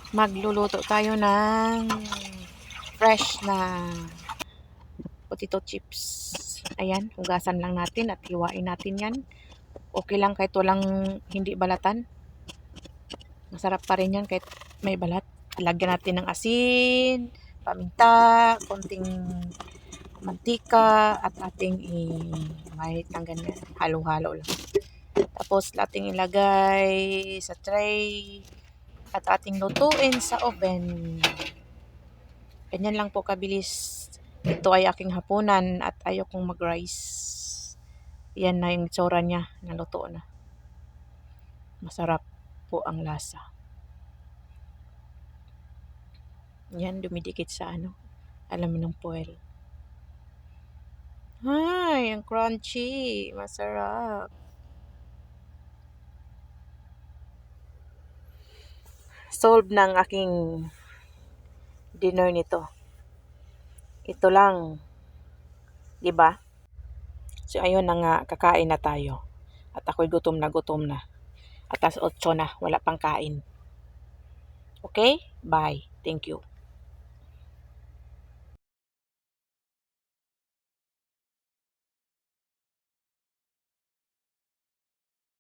Magluluto tayo ng fresh na potato chips. Ayan, hugasan lang natin at hiwain natin yan. Okay lang kahit walang hindi balatan. Masarap pa rin yan kahit may balat. Lagyan natin ng asin, paminta, konting mantika at ating mahit ng ganyan. Halo-halo lang. Tapos ating ilagay sa tray at ating lutuin sa oven. Ganyan lang po kabilis. Ito ay aking hapunan at ayokong mag-rice. Yan na yung itsura niya. Naluto na. Masarap po ang lasa. Yan, dumidikit sa alam mo ng foil. Ay, ang crunchy. Masarap. Solve ng aking dinner nito. Ito lang. 'Di ba? So ayun na nga, kakain na tayo. At ako'y gutom na gutom na. At 8 na, wala pang kain. Okay? Bye. Thank you.